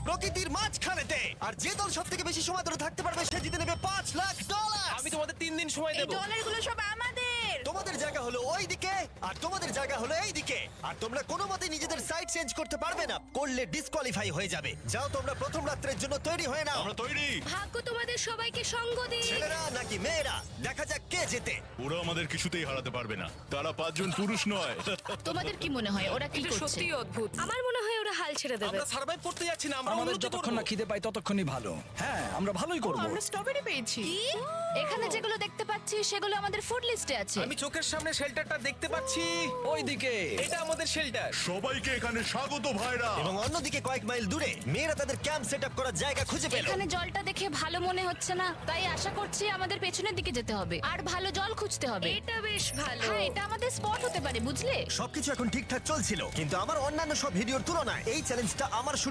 প্রকৃতির মাঝখানেতে। আর যে দল সব থেকে বেশি সময় ধরে থাকতে পারবে সে জিতে নেবে $5,00,000। আমি তোমাদের 3 দিন সময় এই দেবো। ডলারগুলো সব আমাদের। তোমাদের জায়গা হলো ওই দিকে আর তোমাদের জায়গা হলো এই দিকে। আর তোমরা কোনো মতে নিজেদের সাইড চেঞ্জ করতে পারবে না, করলে ডিসকোয়ালিফাই হয়ে যাবে। যাও তোমরা প্রথম রাত্রের জন্য তৈরি হয়ে নাও। আমরা তৈরি। ভাগ্য তোমাদের সবাইকে সঙ্গ দিক। ছেলেরা নাকি মেয়েরা, দেখা যাক কে জেতে। ওরা আমাদের কিছুতেই হারাতে পারবে না, তারা 5 জন পুরুষ নয়। তোমাদের কি মনে হয় ওরা কি এটা করছে? সত্যিই অদ্ভুত। আমার মনে হয় ওরা হাল ছেড়ে দেবে। আমরা সার্ভাইভ করতে যাচ্ছি না, আমরা আমাদের উন্নতি যতক্ষণ না করব। খিদে পাই ততক্ষণই ভালো। হ্যাঁ, আমরা ভালোই করব। আমরা স্ট্রবেরি পেয়েছি। এখানে যেগুলো দেখতে পাচ্ছি সেগুলো আমাদের ফুড লিস্টে আছে। আমি চোখের সামনে শেল্টারটা দেখতে পাচ্ছি। ওইদিকে এটা আমাদের শেল্টার। সবাইকে এখানে স্বাগত ভাইরা। এবং অন্যদিকে কয়েক মাইল দূরে মেয়েরা তাদের ক্যাম্প সেট আপ করার জায়গা খুঁজে পেল। এখানে জলটা দেখে ভালো মনে হচ্ছে না, তাই আশা করছি আমাদের পেছনের দিকে যেতে হবে আর ভালো জল খুঁজতে হবে। এটা বেশ ভালো। হ্যাঁ, এটা আমাদের স্পট হতে পারে, বুঝলে? সবকিছু এখন ঠিকঠাক চলছিল, কিন্তু আমার অন্যান্য সব ভিডিওর তুলনায় এই চ্যালেঞ্জটা আমার শুট